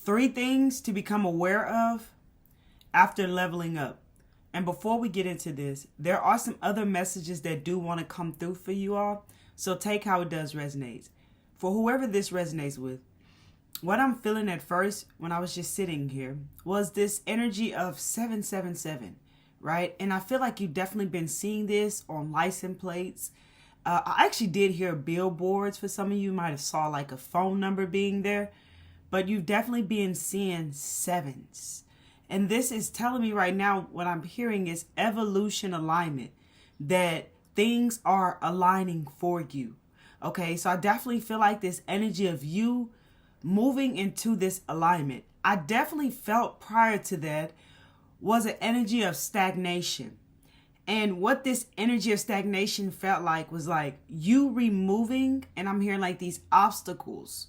3 things to become aware of after leveling up. And before we get into this, there are some other messages that do want to come through for you all. So take how it does resonate. For whoever this resonates with, what I'm feeling at first when I was just sitting here was this energy of 777, right? And I feel like you've definitely been seeing this on license plates. I actually did hear billboards. For some of you might have saw like a phone number being there, but you've definitely been seeing sevens. And this is telling me right now, what I'm hearing is evolution alignment, that things are aligning for you. Okay, so I definitely feel like this energy of you moving into this alignment. I definitely felt prior to that was an energy of stagnation. And what this energy of stagnation felt like was like you removing, and I'm hearing like these obstacles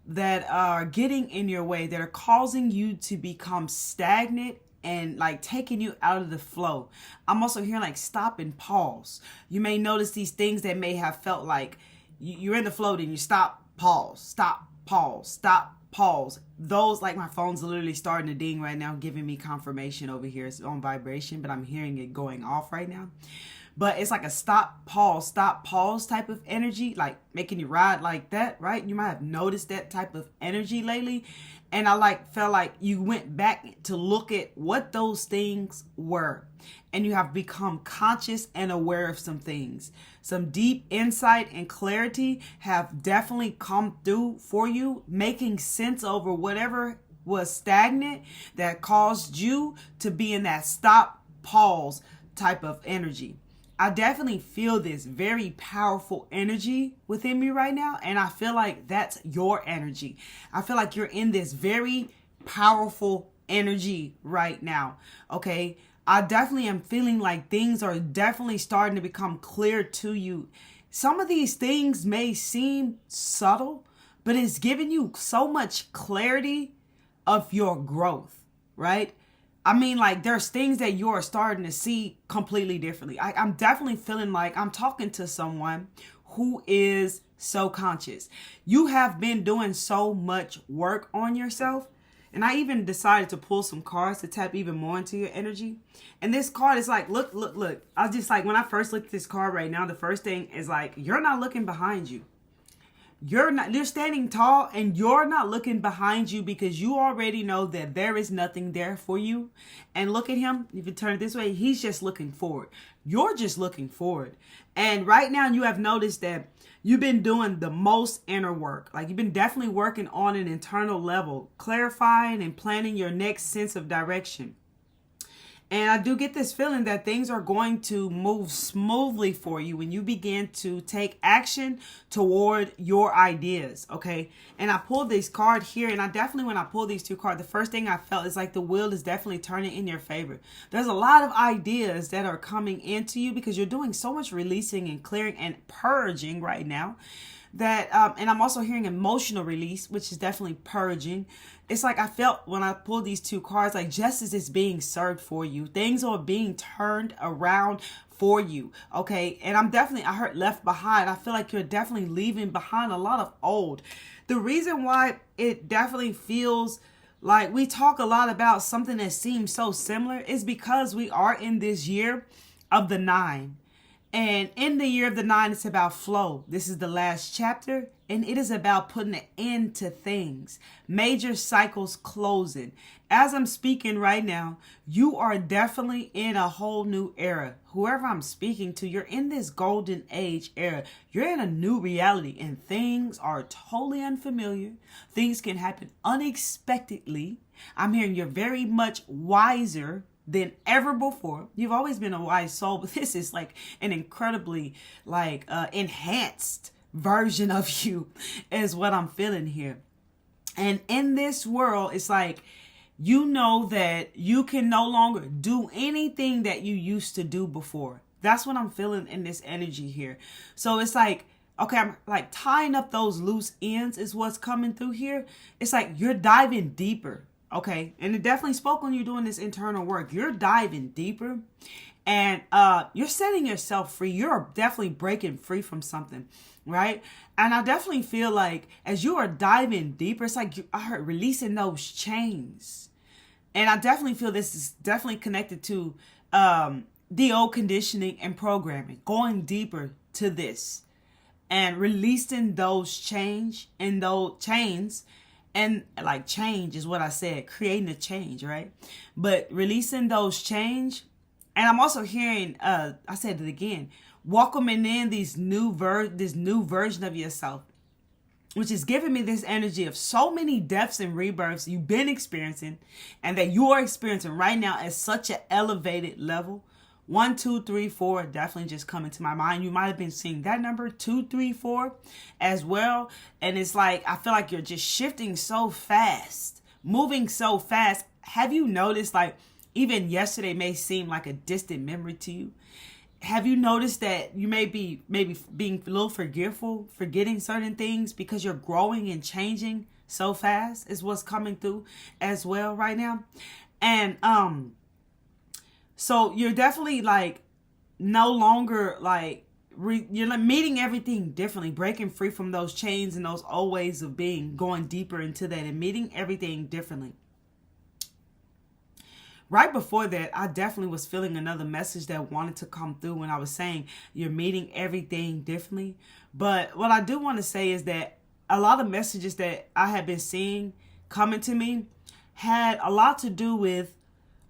that are getting in your way, that are causing you to become stagnant and like taking you out of the flow. I'm also hearing like stop and pause. You may notice these things that may have felt like you're in the flow, then you stop, pause, stop, pause, stop, pause. Those, like my phone's literally starting to ding right now, giving me confirmation over here. It's on vibration, but I'm hearing it going off right now. But it's like a stop, pause type of energy, like making you ride like that, right? You might have noticed that type of energy lately. And I like felt like you went back to look at what those things were. And you have become conscious and aware of some things. Some deep insight and clarity have definitely come through for you, making sense over whatever was stagnant that caused you to be in that stop, pause type of energy. I definitely feel this very powerful energy within me right now. And I feel like that's your energy. I feel like you're in this very powerful energy right now. Okay. I definitely am feeling like things are definitely starting to become clear to you. Some of these things may seem subtle, but it's giving you so much clarity of your growth, right? I mean, like there's things that you are starting to see completely differently. I'm definitely feeling like I'm talking to someone who is so conscious. You have been doing so much work on yourself. And I even decided to pull some cards to tap even more into your energy. And this card is like, look. I was just like, when I first looked at this card right now, the first thing is like, you're not looking behind you. You're standing tall and you're not looking behind you because you already know that there is nothing there for you. And look at him. If you turn it this way, he's just looking forward. You're just looking forward. And right now you have noticed that you've been doing the most inner work. Like you've been definitely working on an internal level, clarifying and planning your next sense of direction. And I do get this feeling that things are going to move smoothly for you when you begin to take action toward your ideas, okay? And I pulled this card here, and I definitely, when I pulled these 2 cards, the first thing I felt is like the wheel is definitely turning in your favor. There's a lot of ideas that are coming into you because you're doing so much releasing and clearing and purging right now. That and I'm also hearing emotional release, which is definitely purging. It's like I felt when I pulled these 2 cards, like justice is being served for you. Things are being turned around for you. Okay. And I heard left behind. I feel like you're definitely leaving behind a lot of old. The reason why it definitely feels like we talk a lot about something that seems so similar is because we are in this year of the 9. And in the year of the 9, it's about flow. This is the last chapter, and it is about putting an end to things. Major cycles closing. As I'm speaking right now, you are definitely in a whole new era. Whoever I'm speaking to, you're in this golden age era. You're in a new reality, and things are totally unfamiliar. Things can happen unexpectedly. I'm hearing you're very much wiser than ever before. You've always been a wise soul, but this is like an incredibly enhanced version of you is what I'm feeling here. And in this world, it's like, you know that you can no longer do anything that you used to do before. That's what I'm feeling in this energy here. So it's like, okay, I'm like tying up those loose ends is what's coming through here. It's like you're diving deeper. Okay. And it definitely spoke on you doing this internal work. You're diving deeper and you're setting yourself free. You're definitely breaking free from something, right? And I definitely feel like as you are diving deeper, it's like I heard releasing those chains. And I definitely feel this is definitely connected to the old conditioning and programming, going deeper to this and releasing those change and those chains. And like change is what I said, creating a change, right? But releasing those change. And I'm also hearing, I said it again, welcoming in this new version of yourself, which is giving me this energy of so many deaths and rebirths you've been experiencing and that you are experiencing right now at such an elevated level. 1, 2, 3, 4 definitely just coming to my mind. You might have been seeing that number 2, 3, 4 as well. And it's like, I feel like you're just shifting so fast, moving so fast. Have you noticed, like, even yesterday may seem like a distant memory to you? Have you noticed that you may be maybe being a little forgetting certain things because you're growing and changing so fast is what's coming through as well right now. And so you're definitely like no longer like you're like meeting everything differently, breaking free from those chains and those old ways of being, going deeper into that and meeting everything differently. Right before that, I definitely was feeling another message that wanted to come through when I was saying you're meeting everything differently. But what I do want to say is that a lot of messages that I have been seeing coming to me had a lot to do with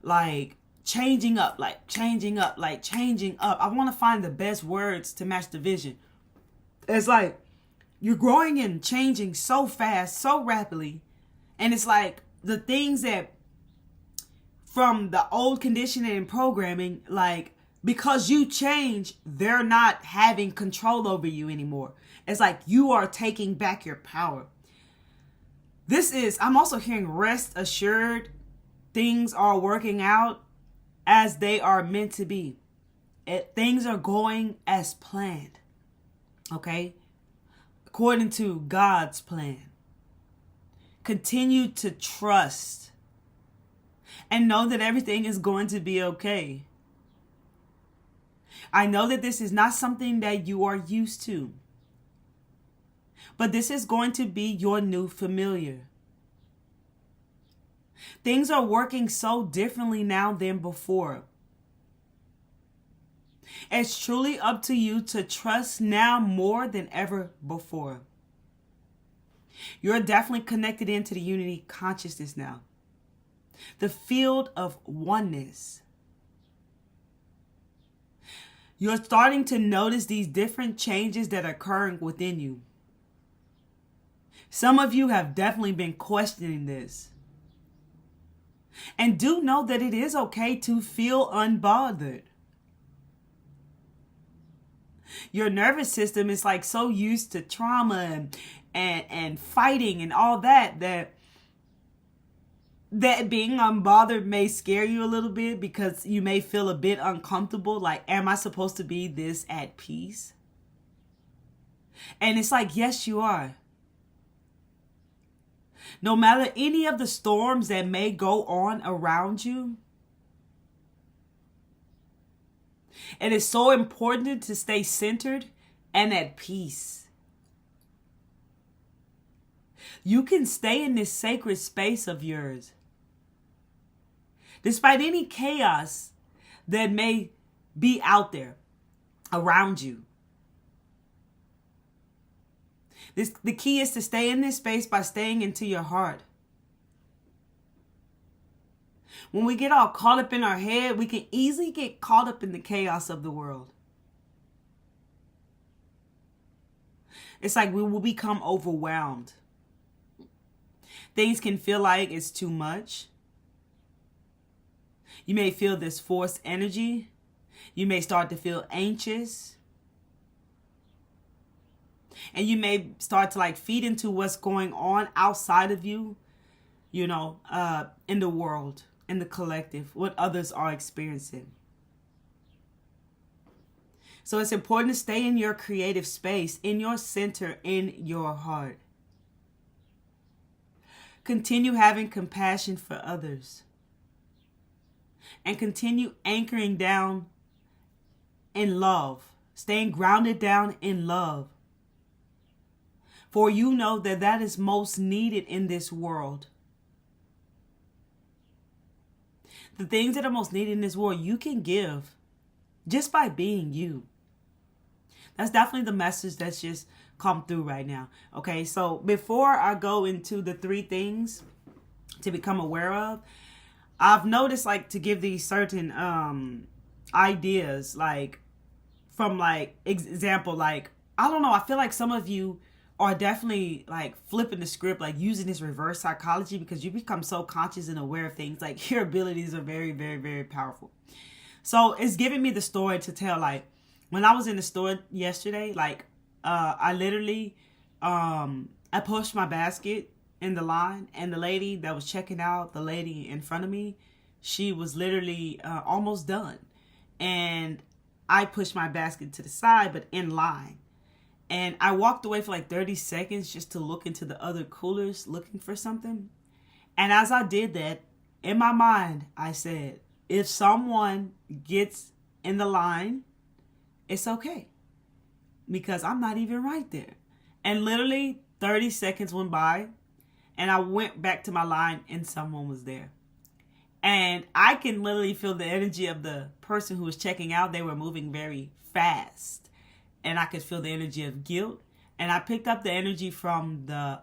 like changing up. I want to find the best words to match the vision. It's like you're growing and changing so fast, so rapidly. And it's like the things that from the old conditioning and programming, like because you change, they're not having control over you anymore. It's like you are taking back your power. I'm also hearing rest assured. Things are working out as they are meant to be. Things are going as planned. Okay? According to God's plan. Continue to trust. And know that everything is going to be okay. I know that this is not something that you are used to. But this is going to be your new familiar. Things are working so differently now than before. It's truly up to you to trust now more than ever before. You're definitely connected into the unity consciousness now. The field of oneness. You're starting to notice these different changes that are occurring within you. Some of you have definitely been questioning this. And do know that it is okay to feel unbothered. Your nervous system is like so used to trauma and fighting and all that being unbothered may scare you a little bit because you may feel a bit uncomfortable. Like, am I supposed to be this at peace? And it's like, yes, you are. No matter any of the storms that may go on around you, it is so important to stay centered and at peace. You can stay in this sacred space of yours. Despite any chaos that may be out there around you. The key is to stay in this space by staying into your heart. When we get all caught up in our head, we can easily get caught up in the chaos of the world. It's like we will become overwhelmed. Things can feel like it's too much. You may feel this forced energy. You may start to feel anxious. And you may start to like feed into what's going on outside of you, in the world, in the collective, what others are experiencing. So it's important to stay in your creative space, in your center, in your heart. Continue having compassion for others. And continue anchoring down in love. Staying grounded down in love. For you know that that is most needed in this world. The things that are most needed in this world, you can give just by being you. That's definitely the message that's just come through right now. Okay, so before I go into the 3 things to become aware of, I've noticed like to give these certain ideas, like from like example, like, I don't know, I feel like some of you are definitely like flipping the script, like using this reverse psychology, because you become so conscious and aware of things. Like your abilities are very, very, very powerful. So it's giving me the story to tell. Like when I was in the store yesterday, like I literally I pushed my basket in the line, and the lady that was checking out, the lady in front of me, she was literally almost done, and I pushed my basket to the side, but in line. And I walked away for like 30 seconds just to look into the other coolers looking for something. And as I did that, in my mind, I said, if someone gets in the line, it's okay. Because I'm not even right there. And literally 30 seconds went by, and I went back to my line and someone was there. And I can literally feel the energy of the person who was checking out. They were moving very fast. And I could feel the energy of guilt. And I picked up the energy from the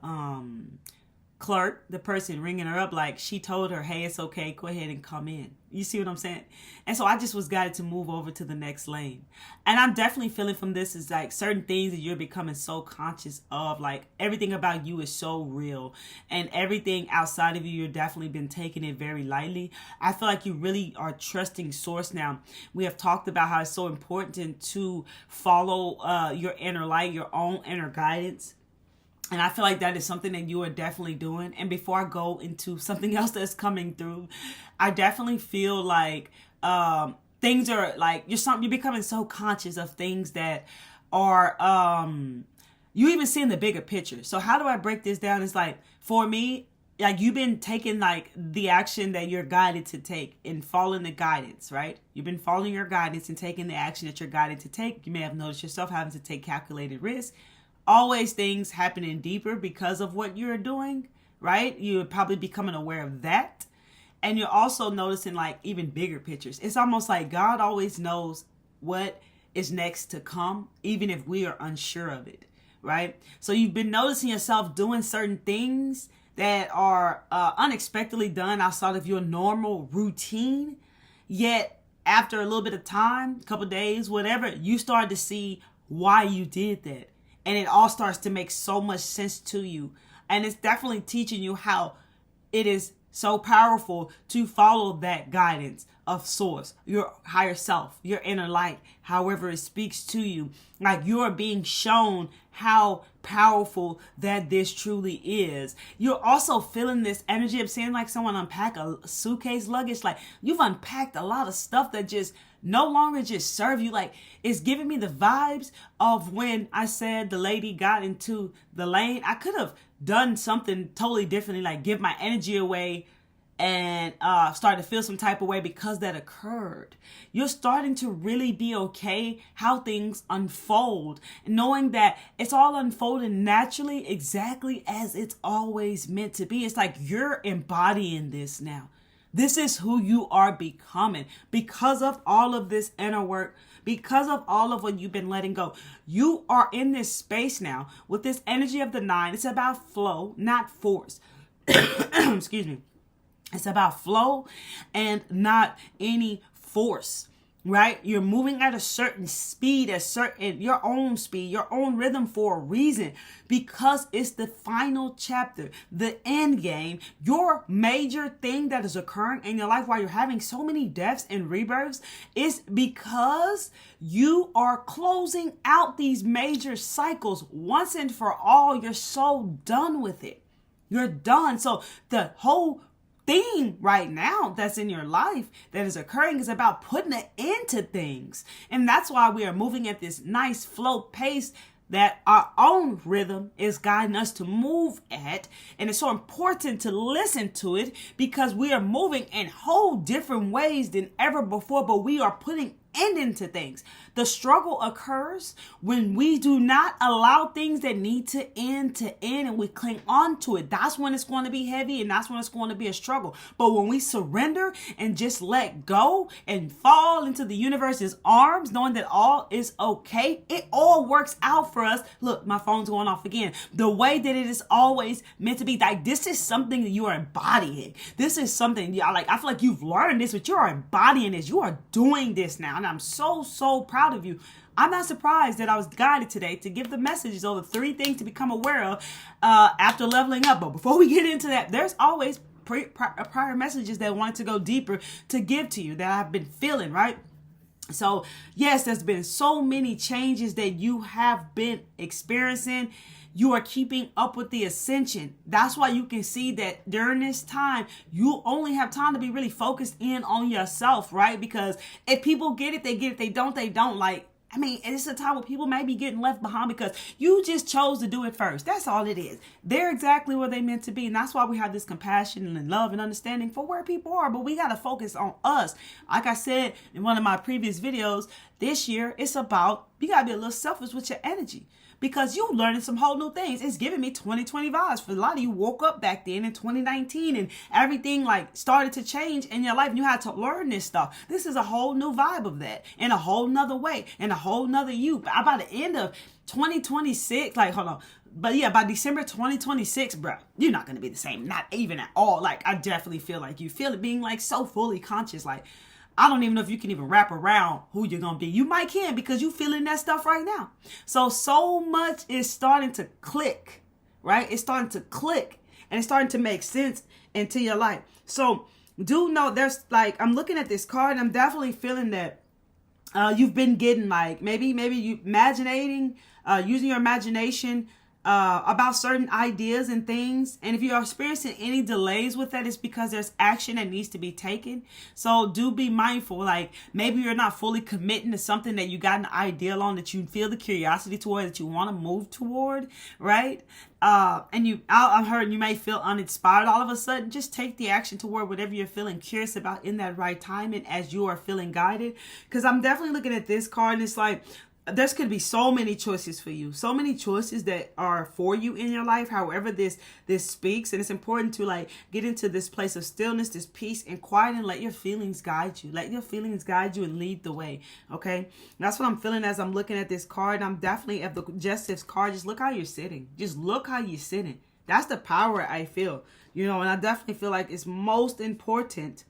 clerk, the person ringing her up. Like, she told her, hey, it's okay, go ahead and come in. You see what I'm saying? And so I just was guided to move over to the next lane. And I'm definitely feeling from this is like certain things that you're becoming so conscious of. Like everything about you is so real. And everything outside of you, you're definitely been taking it very lightly. I feel like you really are trusting source now. We have talked about how it's so important to follow your inner light, your own inner guidance. And I feel like that is something that you are definitely doing. And before I go into something else that's coming through, I definitely feel like things are like you're becoming so conscious of things that are you even seeing the bigger picture. So how do I break this down? It's like, for me, like you've been taking like the action that you're guided to take and following the guidance, right? You've been following your guidance and taking the action that you're guided to take. You may have noticed yourself having to take calculated risks. Always things happening deeper because of what you're doing, right? You're probably becoming aware of that. And you're also noticing like even bigger pictures. It's almost like God always knows what is next to come, even if we are unsure of it, right? So you've been noticing yourself doing certain things that are unexpectedly done outside of your normal routine. Yet after a little bit of time, a couple of days, whatever, you start to see why you did that. And it all starts to make so much sense to you. And it's definitely teaching you how it is so powerful to follow that guidance of source, your higher self, your inner light, however it speaks to you. Like you're being shown how powerful that this truly is. You're also feeling this energy of seeing like someone unpack a suitcase luggage. Like you've unpacked a lot of stuff that just no longer just serve you. Like it's giving me the vibes of when I said the lady got into the lane. I could have done something totally differently, like give my energy away and start to feel some type of way because that occurred. You're starting to really be okay how things unfold, knowing that it's all unfolding naturally exactly as it's always meant to be. It's like you're embodying this now. This is who you are becoming because of all of this inner work, because of all of what you've been letting go. You are in this space now with this energy of the 9. It's about flow, not force. Excuse me. It's about flow and not any force, right? You're moving at a certain speed, your own speed, your own rhythm for a reason, because it's the final chapter, the end game, your major thing that is occurring in your life while you're having so many deaths and rebirths is because you are closing out these major cycles once and for all. You're so done with it. You're done. So the whole thing right now that's in your life that is occurring is about putting an end to things. And that's why we are moving at this nice flow pace that our own rhythm is guiding us to move at. And it's so important to listen to it because we are moving in whole different ways than ever before, but we are putting end into things. The struggle occurs when we do not allow things that need to end and we cling on to it. That's when it's going to be heavy and that's when it's going to be a struggle. But when we surrender and just let go and fall into the universe's arms, knowing that all is okay, it all works out for us. Look, my phone's going off again. The way that it is always meant to be. Like, this is something that you are embodying. This is something, I feel like you've learned this, but you are embodying this. You are doing this now. And I'm so proud of you. I'm not surprised that I was guided today to give the messages over 3 things to become aware of after leveling up. But before we get into that, there's always prior messages that wanted to go deeper to give to you that I've been feeling, right? So yes, there's been so many changes that you have been experiencing. You are keeping up with the ascension. That's why you can see that during this time, you only have time to be really focused in on yourself, right? Because if people get it, they get it. They don't, they don't. Like, I mean, it's a time where people may be getting left behind because you just chose to do it first. That's all it is. They're exactly where they meant to be. And that's why we have this compassion and love and understanding for where people are. But we got to focus on us. Like I said in one of my previous videos, this year, it's about, you got to be a little selfish with your energy. Because you learning some whole new things. It's giving me 2020 vibes. For a lot of you woke up back then in 2019 and everything like started to change in your life. And you had to learn this stuff. This is a whole new vibe of that in a whole nother way, in a whole nother you. By the end of 2026, like, hold on. But yeah, by December 2026, bro, you're not going to be the same. Not even at all. Like, I definitely feel like you feel it being like so fully conscious. Like, I don't even know if you can even wrap around who you're going to be. You might can because you're feeling that stuff right now. So much is starting to click, right? It's starting to click and it's starting to make sense into your life. So do know there's like, I'm looking at this card and I'm definitely feeling that you've been getting like, maybe you imaginating, using your imagination about certain ideas and things. And if you are experiencing any delays with that, it's because there's action that needs to be taken. So do be mindful. Like, maybe you're not fully committing to something that you got an ideal on, that you feel the curiosity toward, that you want to move toward, right? And I'm heard you may feel uninspired all of a sudden. Just take the action toward whatever you're feeling curious about in that right time and as you are feeling guided. Because I'm definitely looking at this card and it's like, there's could be so many choices for you, so many choices that are for you in your life, however this speaks. And it's important to like get into this place of stillness, this peace and quiet, and let your feelings guide you. Let your feelings guide you and lead the way. Okay. That's what I'm feeling as I'm looking at this card. I'm definitely at the Justice card. Just look how you're sitting. Just look how you're sitting. That's the power I feel, and I definitely feel like it's most important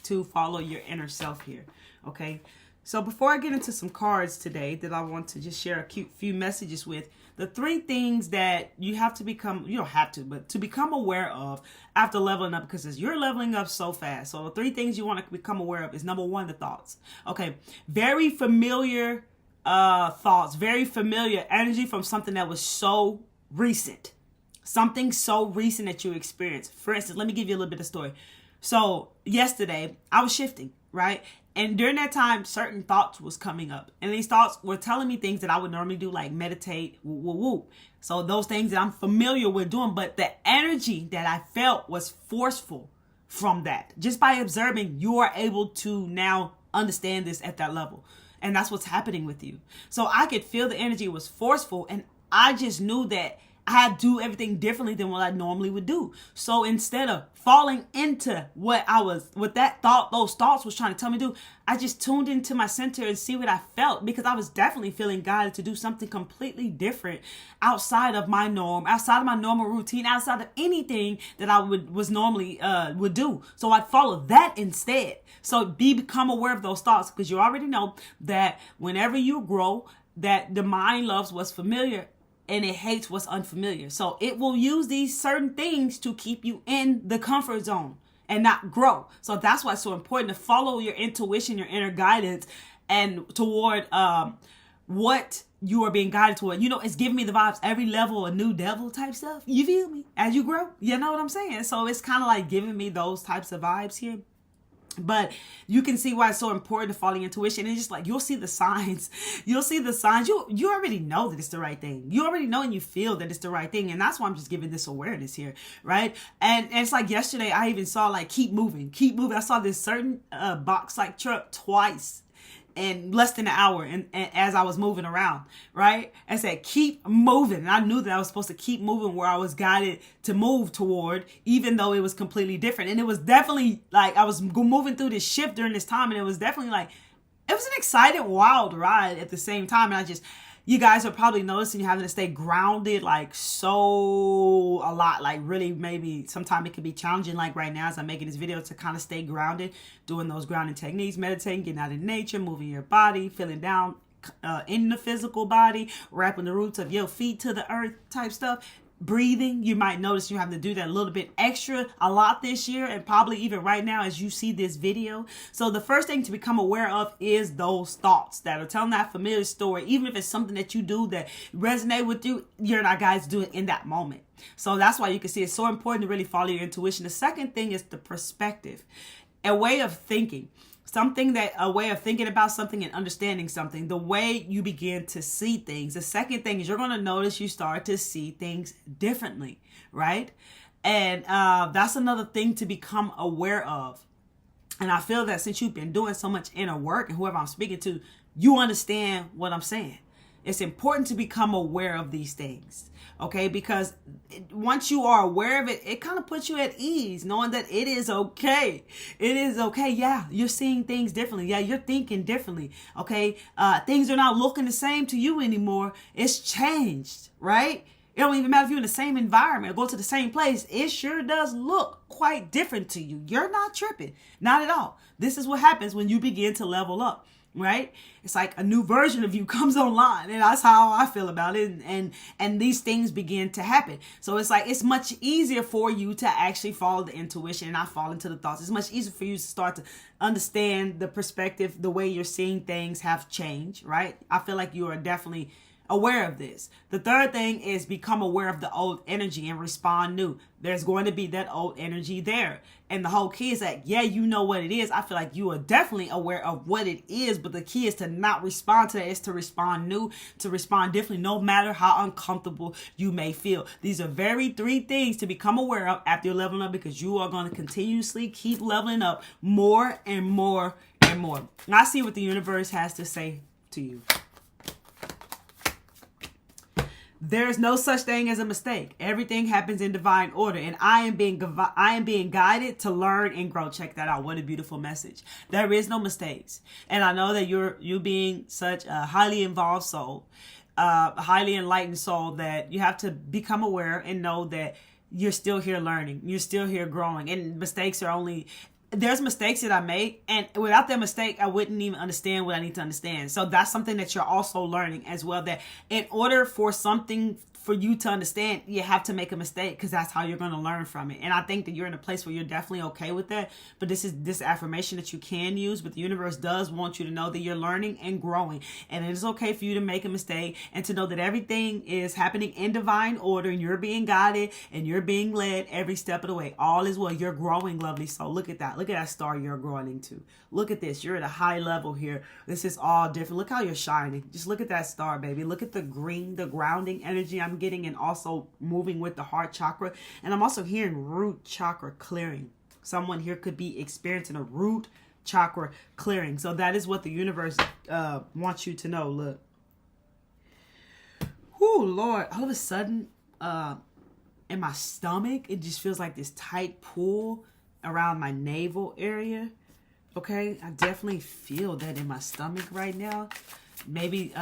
to follow your inner self here. Okay. So before I get into some cards today that I want to just share a cute few messages with, the 3 things that you have to become, you don't have to, but to become aware of after leveling up, because you're leveling up so fast. So the 3 things you want to become aware of is, number 1, the thoughts. Okay. Very familiar thoughts, very familiar energy from something that was so recent. Something so recent that you experienced. For instance, let me give you a little bit of story. So yesterday I was shifting, right? And during that time, certain thoughts was coming up. And these thoughts were telling me things that I would normally do, like meditate, whoop. So those things that I'm familiar with doing. But the energy that I felt was forceful from that. Just by observing, you are able to now understand this at that level. And that's what's happening with you. So I could feel the energy was forceful. And I just knew that I had to do everything differently than what I normally would do. So instead of falling into what those thoughts was trying to tell me to do, I just tuned into my center and see what I felt, because I was definitely feeling guided to do something completely different outside of my norm, outside of my normal routine, outside of anything that I was normally would do. So I'd follow that instead. So become aware of those thoughts, because you already know that whenever you grow, that the mind loves what's familiar and it hates what's unfamiliar. So it will use these certain things to keep you in the comfort zone and not grow. So that's why it's so important to follow your intuition, your inner guidance, and toward what you are being guided toward. It's giving me the vibes, every level a new devil type stuff. You feel me? As you grow, you know what I'm saying? So it's kind of like giving me those types of vibes here. But you can see why it's so important to follow your intuition. And just like, you'll see the signs. You'll see the signs. You already know that it's the right thing. You already know and you feel that it's the right thing. And that's why I'm just giving this awareness here, right? And it's like yesterday, I even saw like, keep moving, keep moving. I saw this certain box like truck twice in less than an hour, and as I was moving around, right? I said, keep moving. And I knew that I was supposed to keep moving where I was guided to move toward, even though it was completely different. And it was definitely like, I was moving through this shift during this time, and it was definitely like, it was an exciting, wild ride at the same time. And you guys are probably noticing you're having to stay grounded like so a lot, like really maybe sometime it could be challenging, like right now as I'm making this video, to kind of stay grounded, doing those grounding techniques, meditating, getting out in nature, moving your body, feeling down in the physical body, wrapping the roots of your feet to the earth type stuff. Breathing, you might notice you have to do that a little bit extra a lot this year, and probably even right now as you see this video. So the first thing to become aware of is those thoughts that are telling that familiar story. Even if it's something that you do that resonate with you, you're not guys do it in that moment. So that's why you can see it's so important to really follow your intuition. The second thing is the perspective, a way of thinking. A way of thinking about something and understanding something, the way you begin to see things. The second thing is you're going to notice you start to see things differently, right? And that's another thing to become aware of. And I feel that since you've been doing so much inner work, and whoever I'm speaking to, you understand what I'm saying. It's important to become aware of these things, okay? Because once you are aware of it, it kind of puts you at ease, knowing that it is okay. It is okay. Yeah, you're seeing things differently. Yeah, you're thinking differently, okay? Things are not looking the same to you anymore. It's changed, right? It don't even matter if you're in the same environment or go to the same place. It sure does look quite different to you. You're not tripping. Not at all. This is what happens when you begin to level up. Right? It's like a new version of you comes online, and that's how I feel about it. And these things begin to happen. So it's like, it's much easier for you to actually follow the intuition and not fall into the thoughts. It's much easier for you to start to understand the perspective, the way you're seeing things have changed, right? I feel like you are definitely aware of this. The third thing is become aware of the old energy and respond new. There's going to be that old energy there. And the whole key is that, yeah, you know what it is. I feel like you are definitely aware of what it is, but the key is to not respond to that. It's to respond new, to respond differently, no matter how uncomfortable you may feel. These are three things to become aware of after you're leveling up, because you are going to continuously keep leveling up more and more and more. And I see what the universe has to say to you. There's no such thing as a mistake. Everything happens in divine order, and I am being guided to learn and grow. Check that out. What a beautiful message. There is no mistakes. And I know that you being such a highly involved soul, a highly enlightened soul, that you have to become aware and know that you're still here learning. You're still here growing, and mistakes are only... There's mistakes that I make, and without that mistake, I wouldn't even understand what I need to understand. So that's something that you're also learning as well, that in order for something for you to understand, you have to make a mistake, because that's how you're going to learn from it. And I think that you're in a place where you're definitely okay with that. But this is this affirmation that you can use, but the universe does want you to know that you're learning and growing. And it is okay for you to make a mistake, and to know that everything is happening in divine order, and you're being guided and you're being led every step of the way. All is well. You're growing, lovely soul. Look at that. Look at that star you're growing into. Look at this. You're at a high level here. This is all different. Look how you're shining. Just look at that star, baby. Look at the green, the grounding energy I'm getting, and also moving with the heart chakra. And I'm also hearing root chakra clearing. Someone here could be experiencing a root chakra clearing. So that is what the universe wants you to know. Look. Oh, Lord. All of a sudden, in my stomach, it just feels like this tight pull around my navel area. Okay, I definitely feel that in my stomach right now. Maybe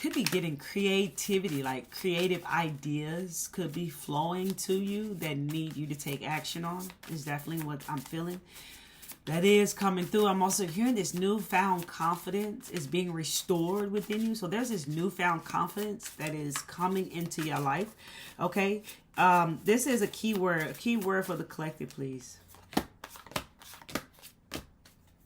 could be getting creativity, like creative ideas could be flowing to you that need you to take action on. Is definitely what I'm feeling. That is coming through. I'm also hearing this newfound confidence is being restored within you. So there's this newfound confidence that is coming into your life. Okay, this is a key word for the collective, please.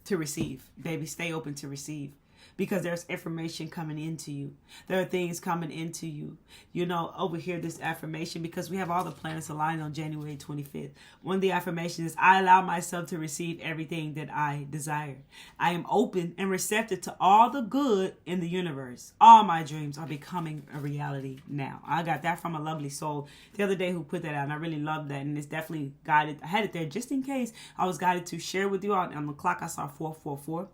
To receive, baby, stay open to receive. because there's information coming into you. There are things coming into you. You know, over here, this affirmation, because we have all the planets aligned on January 25th. One of the affirmations is, I allow myself to receive everything that I desire. I am open and receptive to all the good in the universe. All my dreams are becoming a reality now. I got that from a lovely soul the other day who put that out, and I really love that, and it's definitely guided. I had it there just in case I was guided to share with you all. On the clock, I saw 444.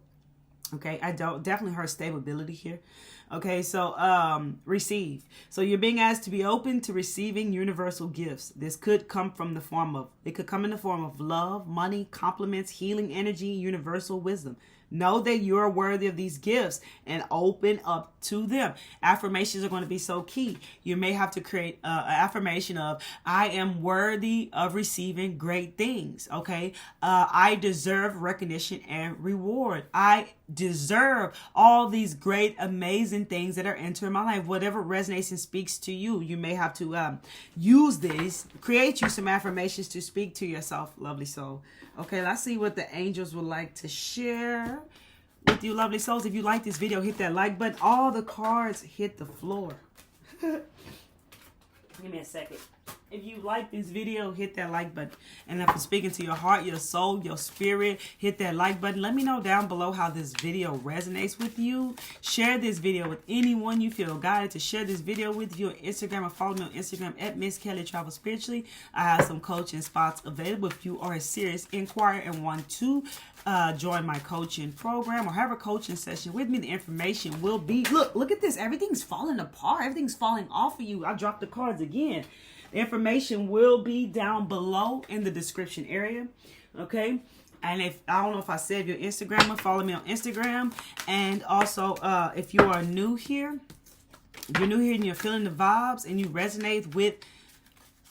Okay, I definitely heard stability here. Okay, so receive. So you're being asked to be open to receiving universal gifts. This could come from the form of, it could come in the form of love, money, compliments, healing energy, universal wisdom. Know that you're worthy of these gifts and open up to them. Affirmations are going to be so key. You may have to create an affirmation of, I am worthy of receiving great things. Okay. I deserve recognition and reward. I deserve all these great, amazing things that are entering my life. Whatever resonates and speaks to you, you may have to use this, create you some affirmations to speak to yourself, lovely soul. Okay, let's see what the angels would like to share with you, lovely souls. If you like this video, hit that like button. All the cards hit the floor. Give me a second. If you like this video, hit that like button. And if it's speaking to your heart, your soul, your spirit, hit that like button. Let me know down below how this video resonates with you. Share this video with anyone you feel guided to share this video with. You on Instagram, or follow me on Instagram at Miss Kelly Travel Spiritually. I have some coaching spots available if you are a serious inquirer and want to join my coaching program or have a coaching session with me. The information will be, look at this. Everything's falling apart. Everything's falling off of you. I dropped the cards again. The information will be down below in the description area. Okay. And if I don't know if I said your Instagram, follow me on Instagram. And also, if you are new here, you're new here and you're feeling the vibes and you resonate with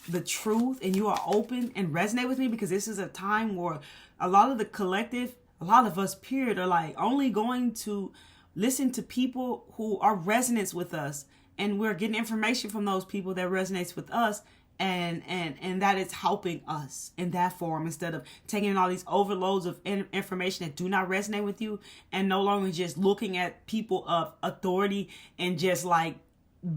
the truth and you are open and resonate with me, because this is a time where a lot of the collective, a lot of us period, are like only going to listen to people who are resonance with us. And we're getting information from those people that resonates with us, and that it's helping us in that form, instead of taking all these overloads of information that do not resonate with you, and no longer just looking at people of authority and just like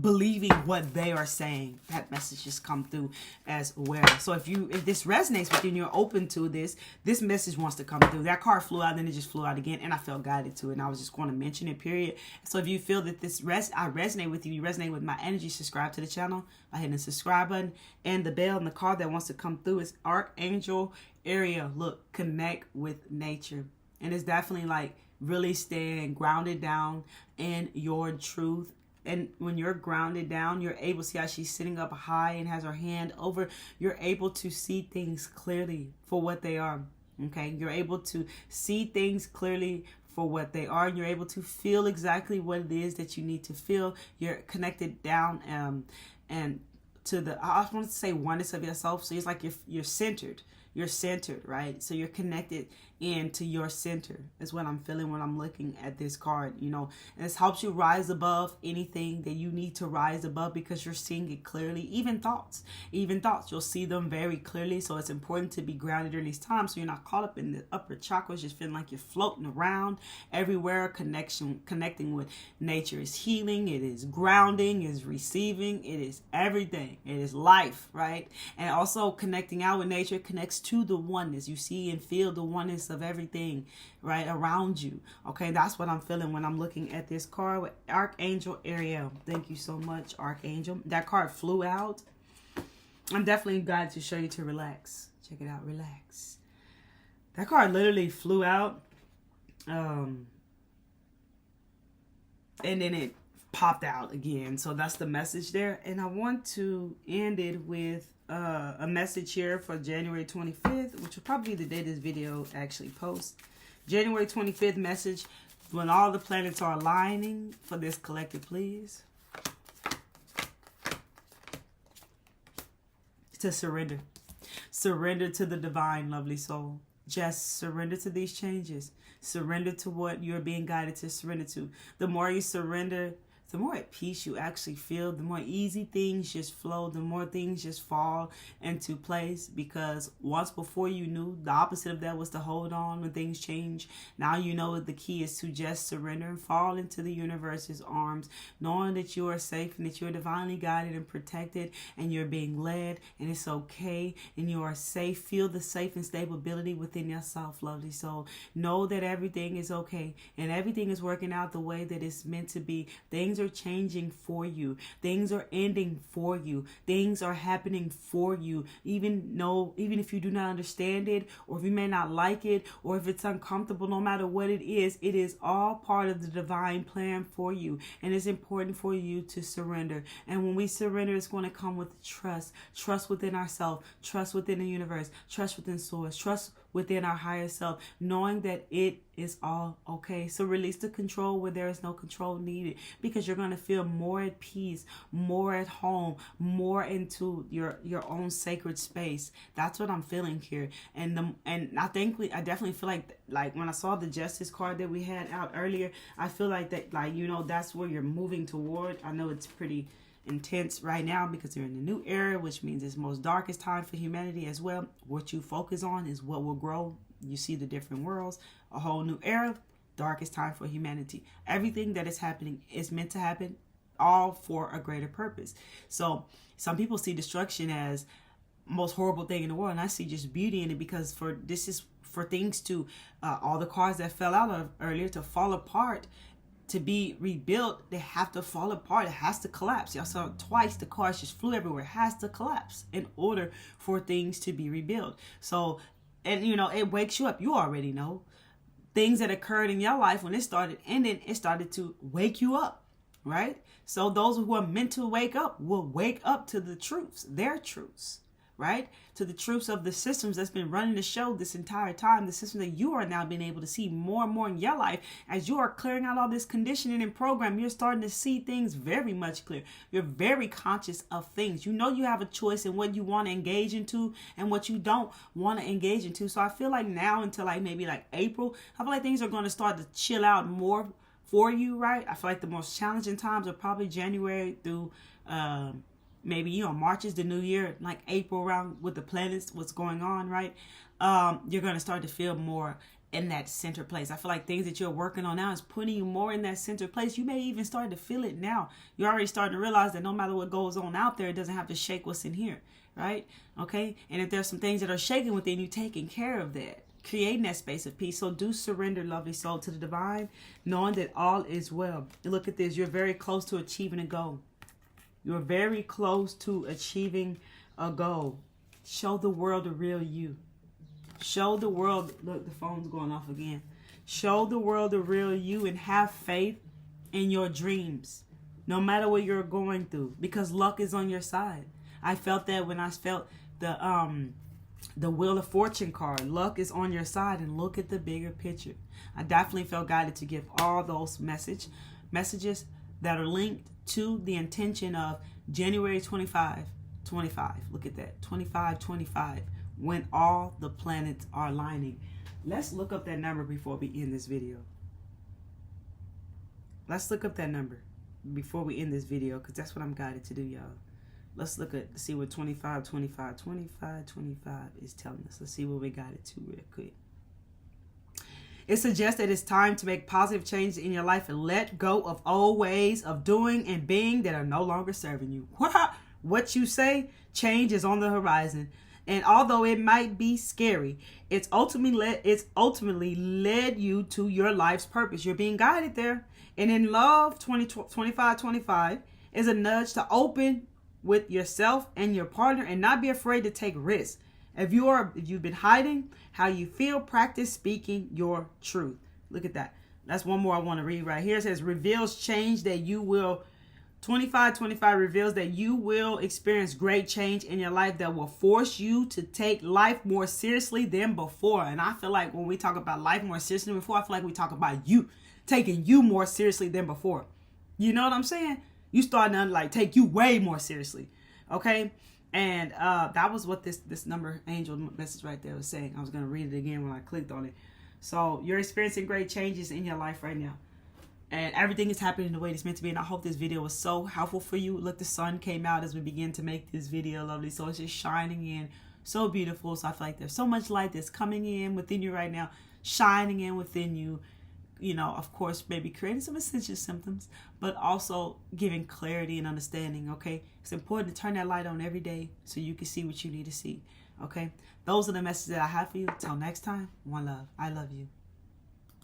believing what they are saying. That message just come through as well. So if this resonates with you and you're open to this message wants to come through. That card flew out, then it just flew out again, and I felt guided to it, and I was just going to mention it, period. So if you feel that I resonate with you, you resonate with my energy, subscribe to the channel by hitting the subscribe button and the bell. And the card that wants to come through is Archangel Ariel. Look, connect with nature. And it's definitely like really staying grounded down in your truth. And when you're grounded down, you're able to see how she's sitting up high and has her hand over. You're able to see things clearly for what they are. Okay. You're able to see things clearly for what they are. And you're able to feel exactly what it is that you need to feel. You're connected down and to the, I want to say, oneness of yourself. So it's like you're centered. You're centered, right? So you're connected into your center is what I'm feeling when I'm looking at this card, you know. And this helps you rise above anything that you need to rise above, because you're seeing it clearly. Even thoughts, you'll see them very clearly. So it's important to be grounded during these times, so you're not caught up in the upper chakras, just feeling like you're floating around everywhere. Connecting with nature is healing. It is grounding, it is receiving, it is everything. It is life, right? And also connecting out with nature connects to the oneness. You see and feel the oneness of everything right around you. Okay, that's what I'm feeling when I'm looking at this card with Archangel Ariel. Thank you so much, Archangel. That card flew out. I'm definitely glad to show you to relax. Check it out, relax. That card literally flew out, and then it popped out again. So that's the message there. And I want to end it with a message here for January 25th, which will probably be the day this video actually posts. January 25th message, when all the planets are aligning for this collective, please. To surrender. Surrender to the divine, lovely soul. Just surrender to these changes. Surrender to what you're being guided to surrender to. The more you surrender, the more at peace you actually feel, the more easy things just flow, the more things just fall into place. Because once before you knew the opposite of that was to hold on when things change. Now you know the key is to just surrender and fall into the universe's arms, knowing that you are safe and that you're divinely guided and protected and you're being led and it's okay and you are safe. Feel the safe and stability within yourself, lovely soul. Know that everything is okay and everything is working out the way that it's meant to be. Things are changing for you. Things are ending for you. Things are happening for you. Even if you do not understand it, or if you may not like it, or if it's uncomfortable, no matter what it is all part of the divine plan for you. And it's important for you to surrender. And when we surrender, it's going to come with trust. Trust within ourselves, trust within the universe, trust within source, trust within our higher self, knowing that it is all okay. So release the control where there is no control needed, because you're going to feel more at peace, more at home, more into your own sacred space. That's what I'm feeling here. And I definitely feel like when I saw the justice card that we had out earlier, I feel like that, that's where you're moving toward. I know it's pretty intense right now because you're in a new era, which means it's most darkest time for humanity as well. What you focus on is what will grow. You see the different worlds, a whole new era, darkest time for humanity. Everything that is happening is meant to happen, all for a greater purpose. So some people see destruction as most horrible thing in the world, and I see just beauty in it, because this is for things to all the cards that fell out of earlier to fall apart. To be rebuilt, they have to fall apart. It has to collapse. Y'all saw twice the cards just flew everywhere. It has to collapse in order for things to be rebuilt. So, and it wakes you up. You already know things that occurred in your life when it started ending. It started to wake you up, right? So those who are meant to wake up will wake up to the truths, their truths, right? To the truths of the systems that's been running the show this entire time, the system that you are now being able to see more and more in your life. As you are clearing out all this conditioning and program, you're starting to see things very much clear. You're very conscious of things. You know you have a choice in what you want to engage into and what you don't want to engage into. So I feel like now until maybe April, I feel like things are going to start to chill out more for you, right? I feel like the most challenging times are probably January through maybe, March is the new year, like April around with the planets, what's going on, right? You're going to start to feel more in that center place. I feel like things that you're working on now is putting you more in that center place. You may even start to feel it now. You're already starting to realize that no matter what goes on out there, it doesn't have to shake what's in here, right? Okay? And if there's some things that are shaking within you, taking care of that, creating that space of peace. So do surrender, lovely soul, to the divine, knowing that all is well. And look at this. You're very close to achieving a goal. You're very close to achieving a goal. Show the world the real you. Show the world. Look, the phone's going off again. Show the world the real you and have faith in your dreams, no matter what you're going through, because luck is on your side. I felt that when I felt the Wheel of Fortune card. Luck is on your side, and look at the bigger picture. I definitely felt guided to give all those messages that are linked to the intention of January 25. Look at that. 25, when all the planets are aligning. Let's look up that number before we end this video. Let's look up that number before we end this video, because that's what I'm guided to do, y'all. Let's see what 25 is telling us. Let's see what we got it to real quick. It suggests that it's time to make positive changes in your life and let go of old ways of doing and being that are no longer serving you. What you say, change is on the horizon. And although it might be scary, it's ultimately led you to your life's purpose. You're being guided there. And in love, 25 is a nudge to open with yourself and your partner and not be afraid to take risks. If you've been hiding how you feel, practice speaking your truth. Look at that. That's one more I want to read right here. It says, reveals change that you will. 25 reveals that you will experience great change in your life that will force you to take life more seriously than before. And I feel like when we talk about life more seriously than before, I feel like we talk about you taking you more seriously than before. You know what I'm saying? You starting to take you way more seriously. Okay? And that was what this number angel message right there was saying. I was going to read it again when I clicked on it. So you're experiencing great changes in your life right now. And everything is happening the way it's meant to be. And I hope this video was so helpful for you. Look, the sun came out as we begin to make this video, lovely. So it's just shining in, so beautiful. So I feel like there's so much light that's coming in within you right now, shining in within you. You know, of course, maybe creating some essential symptoms, but also giving clarity and understanding, okay? It's important to turn that light on every day so you can see what you need to see, okay? Those are the messages that I have for you. Till next time, one love. I love you.